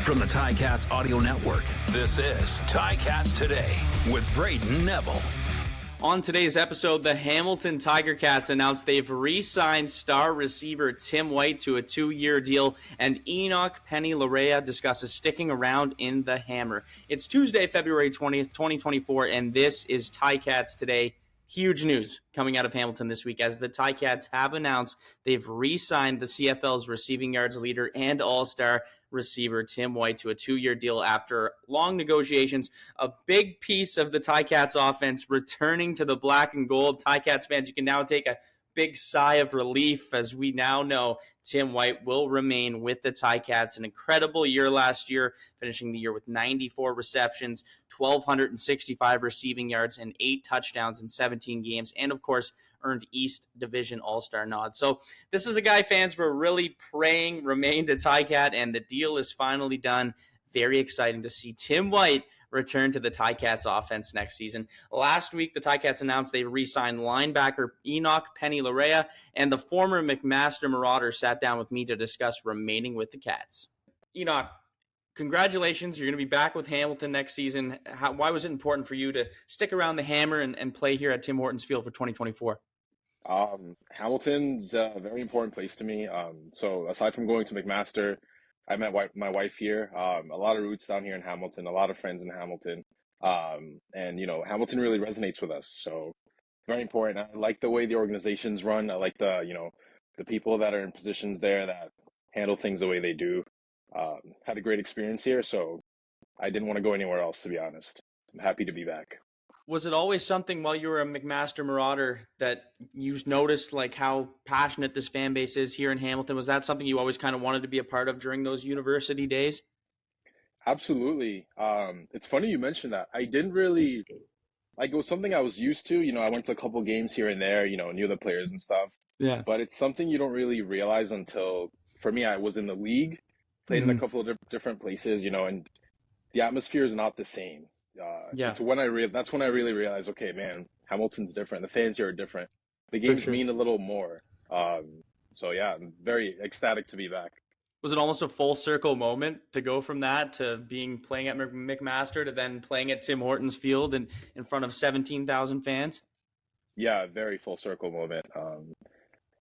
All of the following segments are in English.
From the Ticats Audio Network, this is Ticats Today with Braden Neville. On today's episode, the Hamilton Tiger Cats announced they've re-signed star receiver Tim White to a 2-year deal, and Enoch Penney-Laryea discusses sticking around in the Hammer. It's Tuesday, February 20th, 2024, and this is Ticats Today. Huge news coming out of Hamilton this week as the Ticats have announced they've re-signed the CFL's receiving yards leader and all-star receiver Tim White to a 2-year deal after long negotiations. A big piece of the Ticats offense returning to the black and gold. Ticats fans, you can now take a big sigh of relief as we now know Tim White will remain with the Ticats. An incredible year last year, finishing the year with 94 receptions, 1,265 receiving yards, and 8 touchdowns in 17 games, and of course, earned East Division All-Star nod. So this is a guy fans were really praying remained a Ticat, and the deal is finally done. Very exciting to see Tim White return to the Ticats offense next season. Last week, the Ticats announced they re-signed linebacker Enoch Penney-Laryea, and the former McMaster Marauder sat down with me to discuss remaining with the Cats. Enoch, congratulations. You're going to be back with Hamilton next season. Why was it important for you to stick around the Hammer and play here at Tim Hortons Field for 2024? Hamilton's a very important place to me. So aside from going to McMaster, I met my wife here. A lot of roots down here in Hamilton, a lot of friends in Hamilton. And, you know, Hamilton really resonates with us. So very important. I like the way the organization's run. I like the people that are in positions there that handle things the way they do. Had a great experience here. So I didn't want to go anywhere else, to be honest. I'm happy to be back. Was it always something while you were a McMaster Marauder that you noticed like how passionate this fan base is here in Hamilton? Was that something you always kind of wanted to be a part of during those university days? Absolutely. It's funny you mentioned that. I didn't really, like, it was something I was used to. You know, I went to a couple games here and there, you know, knew the players and stuff. Yeah. But it's something you don't really realize until, for me, I was in the league, played in a couple of different places, you know, and the atmosphere is not the same. It's when that's when I really realized, okay, man, Hamilton's different. The fans here are different. The games mean a little more. So yeah, I'm very ecstatic to be back. Was it almost a full circle moment to go from that to playing at McMaster to then playing at Tim Hortons Field in front of 17,000 fans? Yeah, very full circle moment.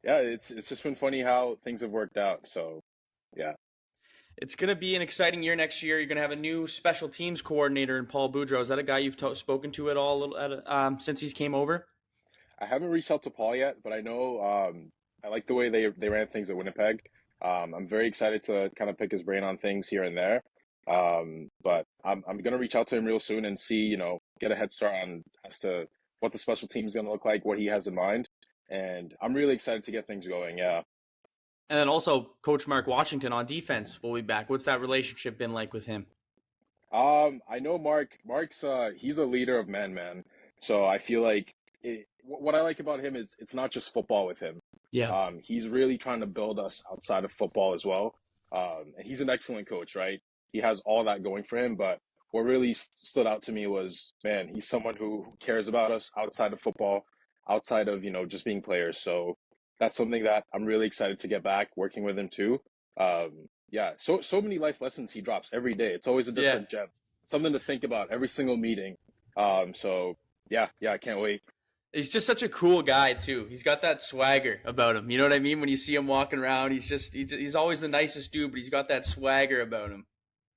Yeah, it's just been funny how things have worked out. So yeah. It's going to be an exciting year next year. You're going to have a new special teams coordinator in Paul Boudreau. Is that a guy you've spoken to at all since he's came over? I haven't reached out to Paul yet, but I know I like the way they ran things at Winnipeg. I'm very excited to kind of pick his brain on things here and there. But I'm going to reach out to him real soon and see, you know, get a head start on as to what the special team is going to look like, what he has in mind. And I'm really excited to get things going. Yeah. And then also Coach Mark Washington on defense will be back. What's that relationship been like with him? I know Mark's he's a leader of man. So I feel like what I like about him is it's not just football with him. Yeah. He's really trying to build us outside of football as well. And he's an excellent coach, right? He has all that going for him. But what really stood out to me was, man, he's someone who cares about us outside of football, outside of, you know, just being players. So that's something that I'm really excited to get back working with him too. Yeah, so many life lessons he drops every day. It's always a different gem, something to think about every single meeting. So yeah, I can't wait. He's just such a cool guy too. He's got that swagger about him. You know what I mean? When you see him walking around, he's always the nicest dude, but he's got that swagger about him.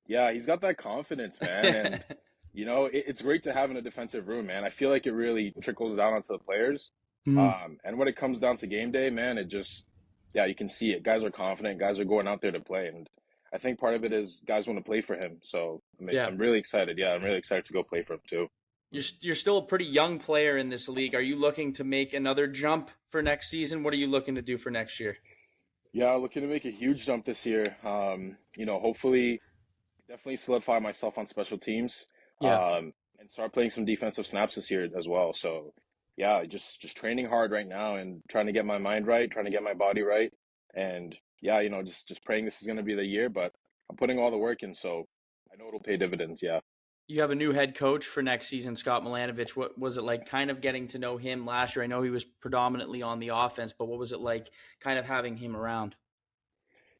Yeah, he's got that confidence, man. And you know, it's great to have in a defensive room, man. I feel like it really trickles down onto the players. And when it comes down to game day, man, it just, yeah, you can see it. Guys are confident. Guys are going out there to play. And I think part of it is guys want to play for him. So I'm really excited. Yeah, I'm really excited to go play for him too. You're still a pretty young player in this league. Are you looking to make another jump for next season? What are you looking to do for next year? Yeah, looking to make a huge jump this year. You know, hopefully definitely solidify myself on special teams. And start playing some defensive snaps this year as well. So yeah, just training hard right now and trying to get my mind right, trying to get my body right. And yeah, you know, just praying this is going to be the year, but I'm putting all the work in, so I know it'll pay dividends. Yeah. You have a new head coach for next season, Scott Milanovich. What was it like kind of getting to know him last year? I know he was predominantly on the offense, but what was it like kind of having him around?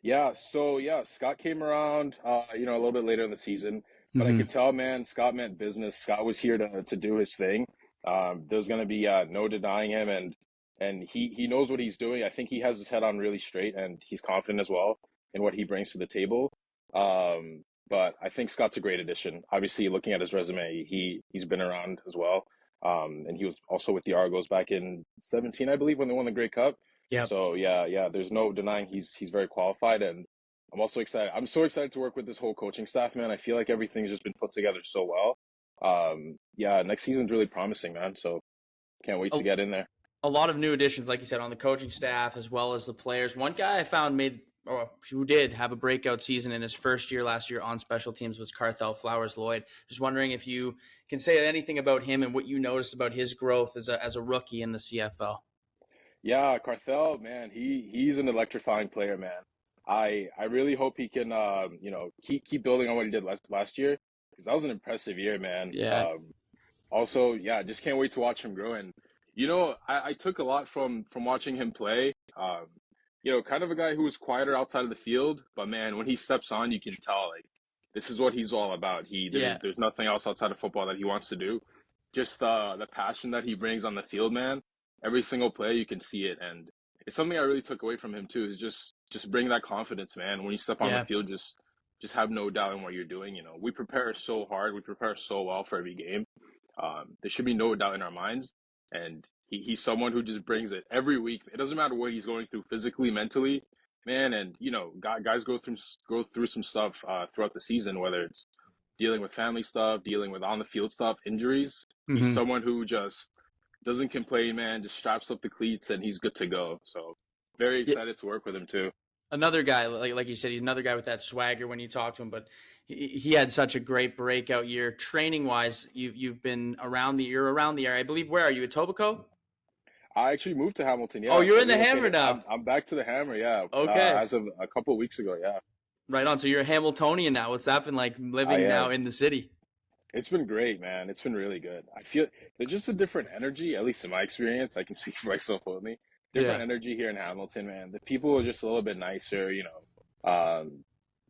Yeah, so yeah, Scott came around, a little bit later in the season, but I Hmm. could tell, man, Scott meant business. Scott was here to do his thing. There's gonna be no denying him, and he knows what he's doing. I think he has his head on really straight, and he's confident as well in what he brings to the table. But I think Scott's a great addition. Obviously, looking at his resume, he's been around as well. And he was also with the Argos back in 17, I believe, when they won the Grey Cup. Yep. So yeah, there's no denying he's very qualified, and I'm also excited. I'm so excited to work with this whole coaching staff, man. I feel like everything's just been put together so well. Yeah, next season's really promising, man. So can't wait A, to get in there. a lot of new additions, like you said, on the coaching staff as well as the players. One guy I found who did have a breakout season in his first year last year on special teams was Carthel Flowers Lloyd. Just wondering if you can say anything about him and what you noticed about his growth as a rookie in the CFL. Yeah, Carthel, man, he's an electrifying player, man. I really hope he can keep building on what he did last year, because that was an impressive year, man. Yeah. Also, yeah, just can't wait to watch him grow. And I took a lot from watching him play. Kind of a guy who was quieter outside of the field, but man, when he steps on, you can tell like this is what he's all about. Yeah. There's nothing else outside of football that he wants to do. Just the passion that he brings on the field, man. Every single play, you can see it, and it's something I really took away from him too. Is just bring that confidence, man. When you step on the Yeah. field, just have no doubt in what you're doing. We prepare so hard, we prepare so well for every game. There should be no doubt in our minds, and he's someone who just brings it every week. It doesn't matter what he's going through physically, mentally, man. And guys go through some stuff throughout the season, whether it's dealing with family stuff, dealing with on the field stuff, injuries. He's Mm-hmm. someone who just doesn't complain, man. Just straps up the cleats and he's good to go. So very Yeah. excited to work with him too. Another guy, like you said, he's another guy with that swagger when you talk to him. But he had such a great breakout year, training wise. You've been you're around the area, I believe. Where are you, Etobicoke? I actually moved to Hamilton. Oh, Yeah, you're so in the Hammer relocated. now. I'm back to the Hammer. Yeah, Okay, as of a couple of weeks ago. Yeah, right on. So you're a Hamiltonian now. What's that been like I living now am. in the city? It's been great, man. It's been really good. I feel there's just a different energy, at least in my experience. I can speak for myself only. Yeah. Different energy here in Hamilton, man. The people are just a little bit nicer.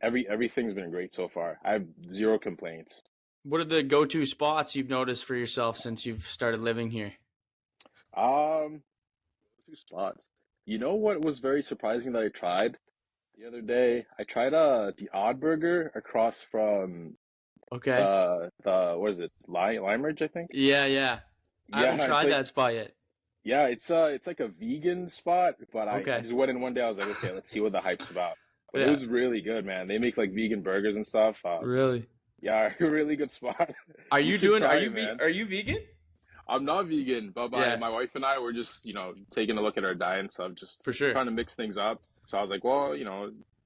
Everything's been great so far. I have zero complaints. What are the go-to spots you've noticed for yourself since you've started living here? Um, Two spots. You know what was very surprising that I tried the other day? I tried the Odd Burger across from Okay. the what is it? Lime Ridge, I think. Yeah, yeah. I haven't Yeah, it's tried like that spot yet. yeah, it's like a vegan spot, but I Okay. just went in one day. I was like, okay, let's see what the hype's about. But it Yeah. was really good, man. They make like vegan burgers and stuff. Really? Yeah, a really good spot. Are You you should doing? Are try you it, man. are you vegan? I'm not vegan, but my Yeah, my wife and I were just taking a look at our diet and stuff, just for sure. trying to mix things up. So I was like, well,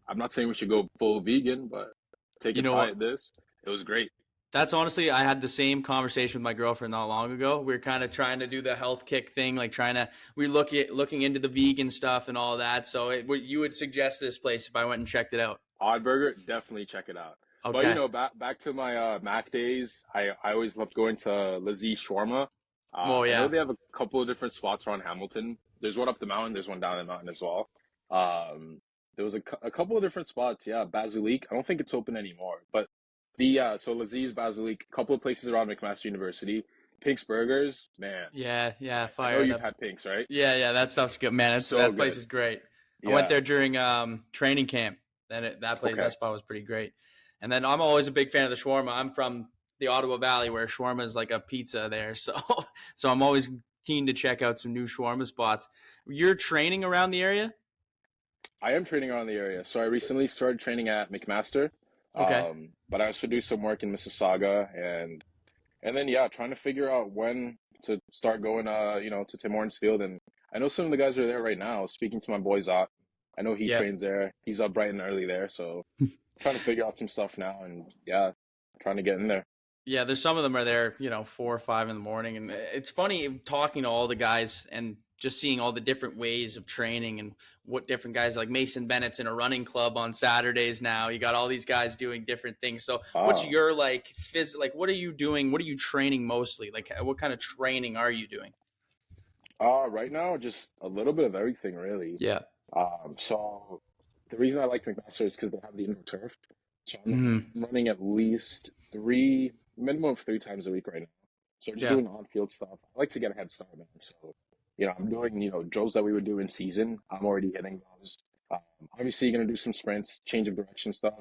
I'm not saying we should go full vegan, but take You a know try what? at this. It was great. That's honestly, I had the same conversation with my girlfriend not long ago. We are kind of trying to do the health kick thing, like looking into the vegan stuff and all that. So you would suggest this place if I went and checked it out? Odd Burger, definitely check it out. But Okay. back to my Mac days. I always loved going to Laziz Shawarma. Oh I know yeah. they have a couple of different spots around Hamilton. There's one up the mountain. There's one down the mountain as well. There was a couple of different spots. Yeah, Basilique. I don't think it's open anymore. But so Laziz, Basilique, a couple of places around McMaster University. Pink's Burgers, man. Yeah, yeah, I know fire. you've had Pink's, right? Yeah, yeah, that stuff's good, man. So That place good. is great. I went Yeah. there during training camp, and Okay. that spot was pretty great. And then I'm always a big fan of the shawarma. I'm from the Ottawa Valley, where shawarma is like a pizza there, so so I'm always keen to check out some new shawarma spots. You're training around the area? I am training around the area. So I recently started training at McMaster. Okay. But I also do some work in Mississauga and then yeah, trying to figure out when to start going to Tim Hortons Field. And I know some of the guys are there right now. Speaking to my boy Zot, I know he Yeah. trains there. He's up bright and early there, so trying to figure out some stuff now and yeah, trying to get in there. Yeah, there's some of them are there, 4 or 5 in the morning, and it's funny talking to all the guys and just seeing all the different ways of training and what different guys like Mason Bennett's in a running club on Saturdays now. You got all these guys doing different things. So, what's Wow. your what are you doing? What are you training mostly? Like, what kind of training are you doing? Right now just a little bit of everything really. Yeah. So the reason I like McMaster is because they have the indoor turf. So Hmm. I'm running at least minimum of 3 times a week right now. So just Yeah. doing on-field stuff. I like to get a head start, man. So, I'm doing, drills that we would do in season. I'm already hitting those. Um, Obviously, you're going to do some sprints, change of direction stuff.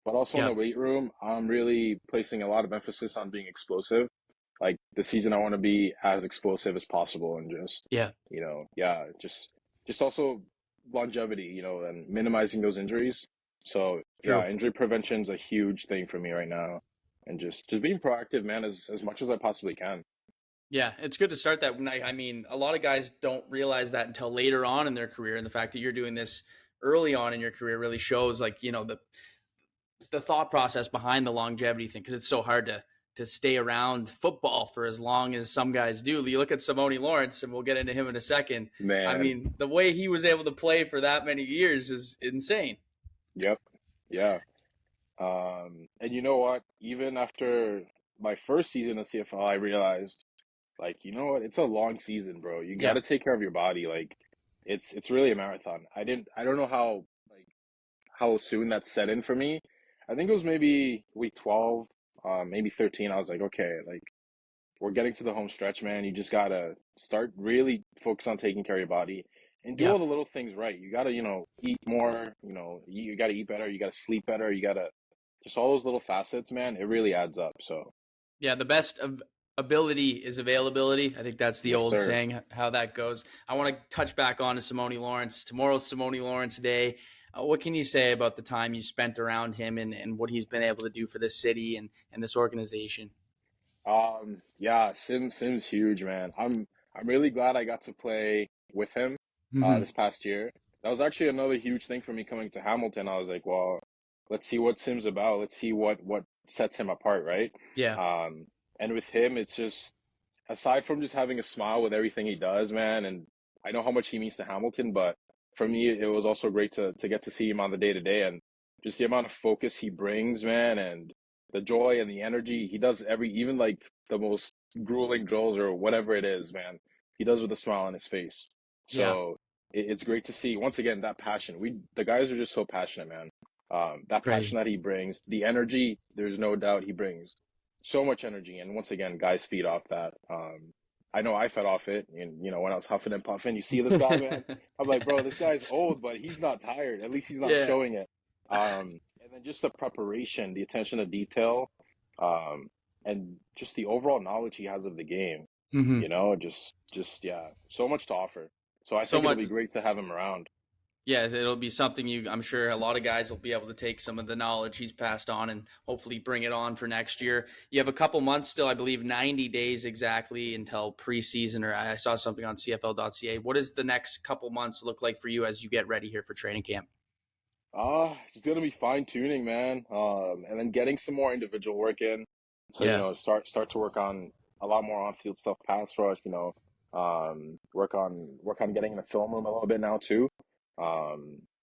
But also in Yeah. the weight room, I'm really placing a lot of emphasis on being explosive. Like this season, I want to be as explosive as possible and just, Yeah. yeah, just also longevity, and minimizing those injuries. So True. yeah, injury prevention is a huge thing for me right now, and just being proactive, man, as much as I possibly can. Yeah, it's good to start that. I mean, a lot of guys don't realize that until later on in their career, and the fact that you're doing this early on in your career really shows, like, the thought process behind the longevity thing, because it's so hard to stay around football for as long as some guys do. You look at Simone Lawrence, and we'll get into him in a second. I Man, mean, the way he was able to play for that many years is insane. yep, yeah. And you know what? Even after my first season in CFL, I realized, like, you know what? It's a long season, bro. You got Yeah, to take care of your body. Like, it's really a marathon. I don't know how soon that set in for me. I think it was maybe week 12, maybe 13. I was like, okay, like we're getting to the home stretch, man. You just gotta start really focus on taking care of your body and do yeah, all the little things right. You gotta, eat more, you gotta eat better, you gotta sleep better, you gotta just all those little facets, man. It really adds up. So, yeah. The best of ability is availability. I think that's the yes, old sir. saying, how that goes. I want to touch back on to Simone Lawrence. Tomorrow's Simone Lawrence Day. What can you say about the time you spent around him, and what he's been able to do for this city and this organization? Yeah, Sim's huge, man. I'm really glad I got to play with him Hmm. this past year. That was actually another huge thing for me coming to Hamilton. I was like, well, let's see what Sim's about. Let's see what sets him apart, right? Yeah, Um, and with him, it's just aside from just having a smile with everything he does, man, and I know how much he means to Hamilton, but for me, it was also great to get to see him on the day to day and just the amount of focus he brings, man, and the joy and the energy he does even like the most grueling drills or whatever it is, man. He does with a smile on his face. yeah. So it's great to see once again that passion. The guys are just so passionate, man. It's That passion crazy. that he brings, the energy. There's no doubt he brings so much energy, and once again, guys feed off that. I know I fed off it, and when I was huffing and puffing, you see this guy, man. I'm like, bro, this guy's old, but he's not tired. At least he's not Yeah. showing it. And then just the preparation, the attention to detail, um, and just the overall knowledge he has of the game. Hmm. Just yeah, so much to offer. So I So think it'll much. be great to have him around. Yeah, it'll be something I'm sure a lot of guys will be able to take some of the knowledge he's passed on and hopefully bring it on for next year. You have a couple months still, I believe 90 days exactly until preseason, or I saw something on CFL.ca. What does the next couple months look like for you as you get ready here for training camp? It's gonna be fine tuning, man. And then getting some more individual work in. So, Yeah, start to work on a lot more on field stuff, pass rush, work on getting in the film room a little bit now too.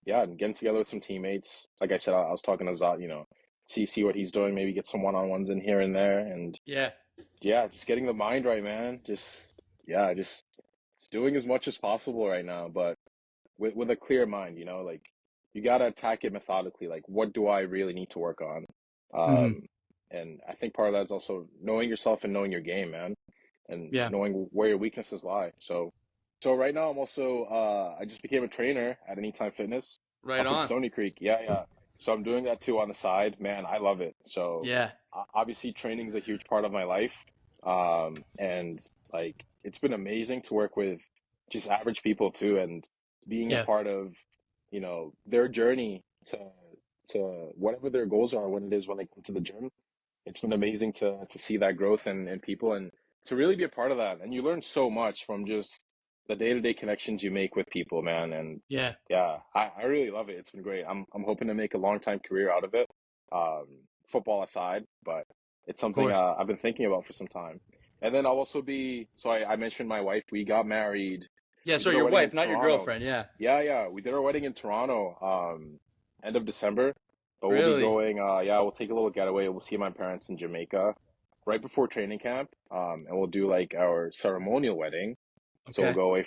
Yeah, and getting together with some teammates. Like I said, I was talking to Zot, see what he's doing, maybe get some one-on-ones in here and there. And yeah, yeah, just getting the mind right, man. Yeah, just doing as much as possible right now, but with a clear mind, like you gotta attack it methodically. Like, what do I really need to work on? hmm, Um, and I think part of that is also knowing yourself and knowing your game, man, and yeah. knowing where your weaknesses lie. So right now I'm also I just became a trainer at Anytime Fitness Right up in on. Stony Creek. Yeah, yeah. So I'm doing that too on the side. Man, I love it. So Yeah, obviously training is a huge part of my life. And like it's been amazing to work with just average people too and being a yeah, part of, their journey to whatever their goals are when it is when they come to the gym. It's been amazing to see that growth in people and to really be a part of that. And you learn so much from just the day-to-day connections you make with people, man. And yeah, yeah, I really love it. It's been great. I'm hoping to make a long time career out of it. Um, Football aside, but it's of something course. I've been thinking about for some time. And then I'll also be, so I mentioned my wife, we got married. Yeah, We so did our your wedding in wife, not your Toronto. girlfriend. Yeah. Yeah, yeah, we did our wedding in Toronto, end of December. But we'll be Really? going, yeah, we'll take a little getaway. We'll see my parents in Jamaica right before training camp. And we'll do like our ceremonial wedding. So Okay. we'll go away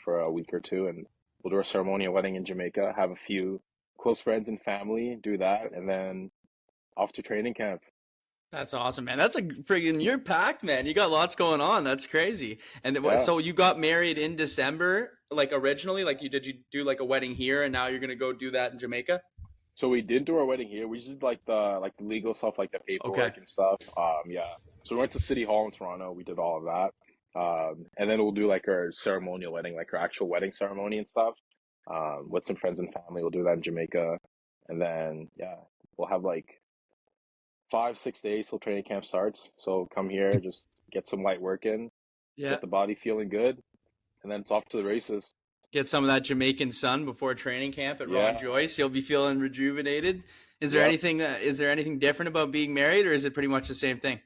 for a week or two and we'll do our ceremonial wedding in Jamaica, have a few close friends and family, do that, and then off to training camp. That's awesome, man. That's a friggin' you're packed, man. You got lots going on. That's crazy. And Yeah. so you got married in December, like originally, like you do like a wedding here, and now you're gonna go do that in Jamaica? So we did do our wedding here. We just did like the legal stuff, like the Okay. paperwork and stuff. Yeah. So we went to City Hall in Toronto. We did all of that. And then we'll do like our ceremonial wedding, like our actual wedding ceremony and stuff. With some friends and family. We'll do that in Jamaica. And then yeah, we'll have like 5-6 days till training camp starts. So come here, just get some light work in, Yeah. get the body feeling good, and then it's off to the races. Get some of that Jamaican sun before training camp at Ron Yeah. Joyce. You'll be feeling rejuvenated. Is there Yep. anything? Is there anything different about being married, or is it pretty much the same thing?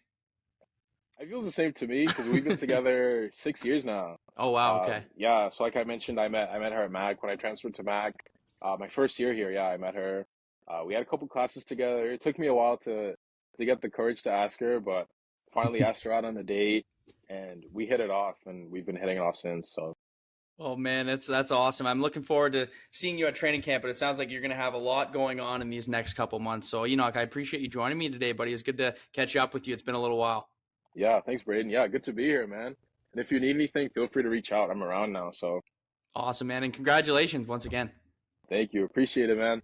It feels the same to me because we've been together 6 years now. Oh wow. Okay. Yeah, so like I mentioned, I met her at Mac when I transferred to Mac. My first year here, yeah, I met her. We had a couple classes together. It took me a while to get the courage to ask her, but finally asked her out on a date, and we hit it off, and we've been hitting it off since. So Oh man, that's awesome. I'm looking forward to seeing you at training camp, but it sounds like you're going to have a lot going on in these next couple months. So, Enoch, I appreciate you joining me today, buddy. It's good to catch up with you. It's been a little while. yeah, thanks, Braden. Yeah, good to be here, man. And if you need anything, feel free to reach out. I'm around now, so Awesome, man. And congratulations once again. thank you. Appreciate it, man.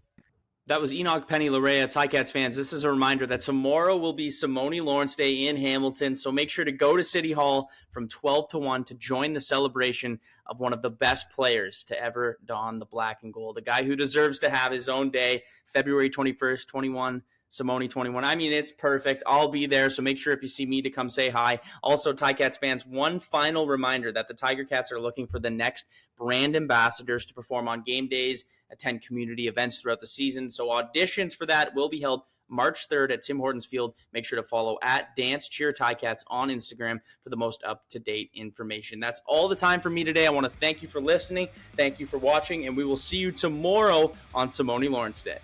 That was Enoch Penney-Laryea, Ticats fans. This is a reminder that tomorrow will be Simone Lawrence Day in Hamilton, so make sure to go to City Hall from 12 to 1 to join the celebration of one of the best players to ever don the black and gold, a guy who deserves to have his own day, February 21st, 21, Simone 21. I mean, it's perfect. I'll be there, so make sure if you see me to come say hi. Also, Ticats fans, one final reminder that the Tiger Cats are looking for the next brand ambassadors to perform on game days, attend community events throughout the season. So auditions for that will be held March 3rd at Tim Hortons Field. Make sure to follow at Dance Cheer Ticats on Instagram for the most up-to-date information. That's all the time for me today. I want to thank you for listening. Thank you for watching, and we will see you tomorrow on Simone Lawrence Day.